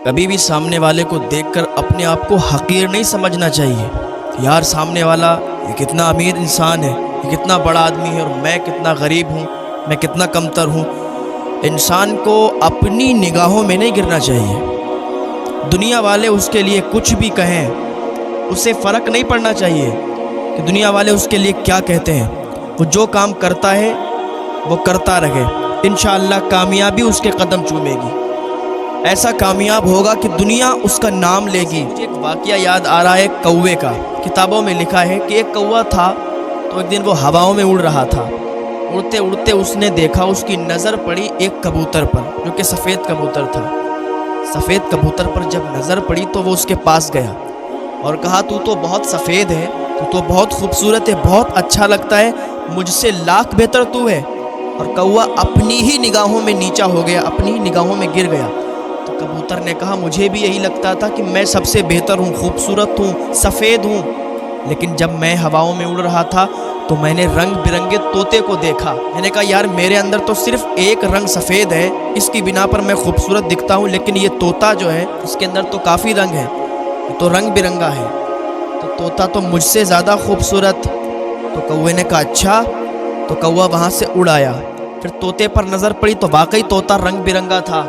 کبھی بھی سامنے والے کو دیکھ کر اپنے آپ کو حقیر نہیں سمجھنا چاہیے کہ یار سامنے والا یہ کتنا امیر انسان ہے، یہ کتنا بڑا آدمی ہے اور میں کتنا غریب ہوں، میں کتنا کمتر ہوں۔ انسان کو اپنی نگاہوں میں نہیں گرنا چاہیے۔ دنیا والے اس کے لیے کچھ بھی کہیں اسے فرق نہیں پڑنا چاہیے کہ دنیا والے اس کے لیے کیا کہتے ہیں۔ وہ جو کام کرتا ہے وہ کرتا رہے، انشاءاللہ کامیابی اس کے قدم چومے گی، ایسا کامیاب ہوگا کہ دنیا اس کا نام لے گی۔ مجھے ایک واقعہ یاد آ رہا ہے کوے کا۔ کتابوں میں لکھا ہے کہ ایک کوا تھا، تو ایک دن وہ ہواؤں میں اڑ رہا تھا۔ اڑتے اڑتے اس نے دیکھا، اس کی نظر پڑی ایک کبوتر پر جو کہ سفید کبوتر تھا۔ سفید کبوتر پر جب نظر پڑی تو وہ اس کے پاس گیا اور کہا تو بہت سفید ہے، تو بہت خوبصورت ہے، بہت اچھا لگتا ہے، مجھ سے لاکھ بہتر تو ہے۔ اور کوا اپنی ہی نگاہوں میں نیچا ہو گیا، اپنی ہی نگاہوں میں گر گیا۔ تو کبوتر نے کہا مجھے بھی یہی لگتا تھا کہ میں سب سے بہتر ہوں، خوبصورت ہوں، سفید ہوں، لیکن جب میں ہواؤں میں اڑ رہا تھا تو میں نے رنگ برنگے طوطے کو دیکھا۔ میں نے کہا یار میرے اندر تو صرف ایک رنگ سفید ہے، اس کی بنا پر میں خوبصورت دکھتا ہوں، لیکن یہ طوطا جو ہے اس کے اندر تو کافی رنگ ہے، یہ تو رنگ برنگا ہے، تو طوطا تو مجھ سے زیادہ خوبصورت۔ تو کوے نے کہا اچھا، تو کوا وہاں سے اڑ آیا۔ پھر طوطے پر نظر پڑی تو واقعی طوطا رنگ برنگا تھا،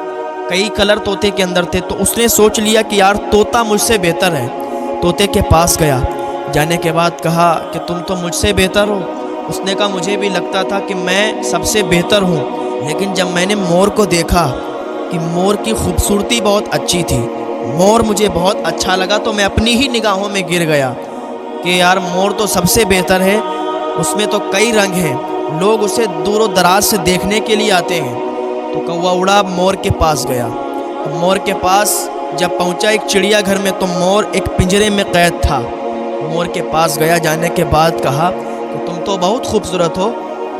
کئی کلر طوطے کے اندر تھے۔ تو اس نے سوچ لیا کہ یار طوطا مجھ سے بہتر ہے۔ طوطے کے پاس گیا، جانے کے بعد کہا کہ تم تو مجھ سے بہتر ہو۔ اس نے کہا مجھے بھی لگتا تھا کہ میں سب سے بہتر ہوں، لیکن جب میں نے مور کو دیکھا کہ مور کی خوبصورتی بہت اچھی تھی، مور مجھے بہت اچھا لگا، تو میں اپنی ہی نگاہوں میں گر گیا کہ یار مور تو سب سے بہتر ہے، اس میں تو کئی رنگ ہیں، لوگ اسے دور و دراز سے دیکھنے کے لیے آتے ہیں۔ تو کوا اڑا مور کے پاس گیا۔ مور کے پاس جب پہنچا ایک چڑیا گھر میں، تو مور ایک پنجرے میں قید تھا۔ مور کے پاس گیا، جانے کے بعد کہا کہ تم تو بہت خوبصورت ہو،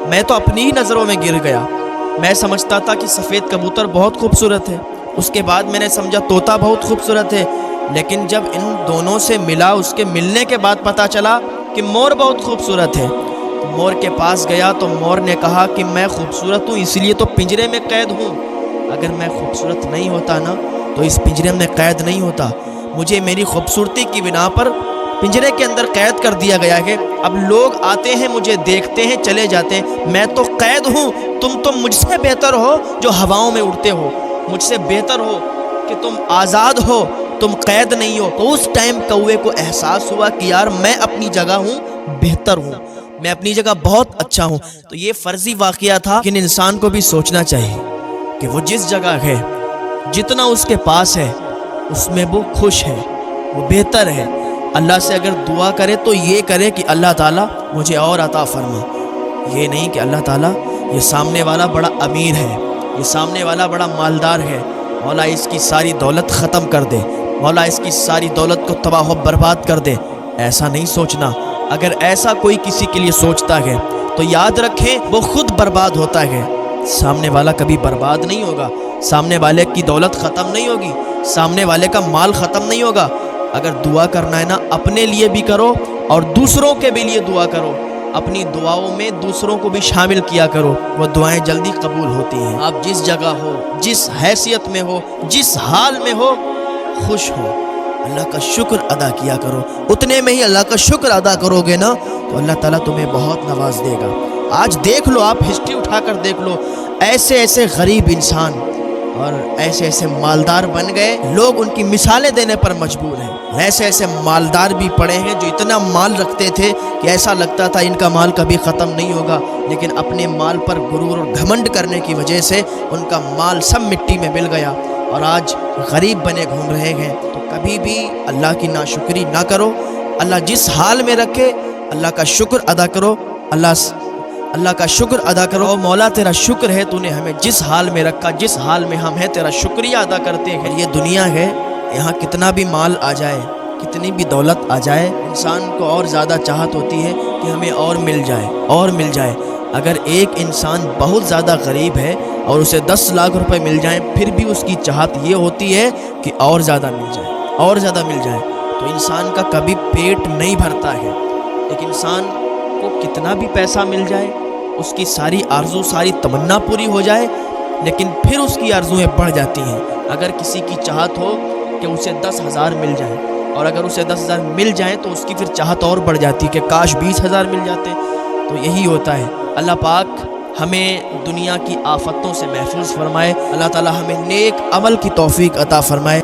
میں تو اپنی ہی نظروں میں گر گیا، میں سمجھتا تھا کہ سفید کبوتر بہت خوبصورت ہے، اس کے بعد میں نے سمجھا طوطا بہت خوبصورت ہے، لیکن جب ان دونوں سے ملا، اس کے ملنے کے بعد پتہ چلا کہ مور بہت خوبصورت ہے۔ مور کے پاس گیا تو مور نے کہا کہ میں خوبصورت ہوں، اس لیے تو پنجرے میں قید ہوں، اگر میں خوبصورت نہیں ہوتا نا تو اس پنجرے میں قید نہیں ہوتا، مجھے میری خوبصورتی کی بنا پر پنجرے کے اندر قید کر دیا گیا ہے، اب لوگ آتے ہیں مجھے دیکھتے ہیں چلے جاتے ہیں، میں تو قید ہوں، تم تو مجھ سے بہتر ہو جو ہواؤں میں اڑتے ہو، مجھ سے بہتر ہو کہ تم آزاد ہو، تم قید نہیں ہو۔ تو اس ٹائم کوے کو احساس ہوا کہ یار میں اپنی جگہ ہوں، بہتر ہوں، میں اپنی جگہ بہت اچھا ہوں۔ تو یہ فرضی واقعہ تھا، لیکن انسان کو بھی سوچنا چاہیے کہ وہ جس جگہ ہے، جتنا اس کے پاس ہے، اس میں وہ خوش ہے، وہ بہتر ہے۔ اللہ سے اگر دعا کرے تو یہ کرے کہ اللہ تعالیٰ مجھے اور عطا فرما، یہ نہیں کہ اللہ تعالیٰ یہ سامنے والا بڑا امیر ہے، یہ سامنے والا بڑا مالدار ہے، مولا اس کی ساری دولت ختم کر دے، مولا اس کی ساری دولت کو تباہ و برباد کر دے، ایسا نہیں سوچنا۔ اگر ایسا کوئی کسی کے لیے سوچتا ہے تو یاد رکھیں وہ خود برباد ہوتا ہے، سامنے والا کبھی برباد نہیں ہوگا، سامنے والے کی دولت ختم نہیں ہوگی، سامنے والے کا مال ختم نہیں ہوگا۔ اگر دعا کرنا ہے نا، اپنے لیے بھی کرو اور دوسروں کے بھی لیے دعا کرو، اپنی دعاؤں میں دوسروں کو بھی شامل کیا کرو، وہ دعائیں جلدی قبول ہوتی ہیں۔ آپ جس جگہ ہو، جس حیثیت میں ہو، جس حال میں ہو، خوش ہو، اللہ کا شکر ادا کیا کرو، اتنے میں ہی اللہ کا شکر ادا کرو گے نا تو اللہ تعالیٰ تمہیں بہت نواز دے گا۔ آج دیکھ لو، آپ ہسٹری اٹھا کر دیکھ لو، ایسے ایسے غریب انسان اور ایسے ایسے مالدار بن گئے، لوگ ان کی مثالیں دینے پر مجبور ہیں۔ ایسے ایسے مالدار بھی پڑے ہیں جو اتنا مال رکھتے تھے کہ ایسا لگتا تھا ان کا مال کبھی ختم نہیں ہوگا، لیکن اپنے مال پر غرور اور گھمنڈ کرنے کی وجہ سے ان کا مال سب مٹی میں مل گیا اور آج غریب بنے گھوم رہے ہیں۔ تو کبھی بھی اللہ کی ناشکری نہ کرو، اللہ جس حال میں رکھے اللہ کا شکر ادا کرو، اللہ کا شکر ادا کرو۔ مولا تیرا شکر ہے، تو نے ہمیں جس حال میں رکھا، جس حال میں ہم ہیں تیرا شکریہ ادا کرتے ہیں۔ یہ دنیا ہے، یہاں کتنا بھی مال آ جائے، کتنی بھی دولت آ جائے، انسان کو اور زیادہ چاہت ہوتی ہے کہ ہمیں اور مل جائے، اور مل جائے۔ اگر ایک انسان بہت زیادہ غریب ہے اور اسے 10 لاکھ روپے مل جائیں، پھر بھی اس کی چاہت یہ ہوتی ہے کہ اور زیادہ مل جائے، اور زیادہ مل جائے۔ تو انسان کا کبھی پیٹ نہیں بھرتا ہے، ایک انسان کو کتنا بھی پیسہ مل جائے، اس کی ساری آرزو، ساری تمنا پوری ہو جائے، لیکن پھر اس کی آرزویں بڑھ جاتی ہیں۔ اگر کسی کی چاہت ہو کہ اسے 10,000 مل جائیں، اور اگر اسے 10,000 مل جائیں تو اس کی پھر چاہت اور بڑھ جاتی کہ کاش 20,000 مل جاتے۔ تو یہی ہوتا ہے۔ اللہ پاک ہمیں دنیا کی آفتوں سے محفوظ فرمائے، اللہ تعالی ہمیں نیک عمل کی توفیق عطا فرمائے۔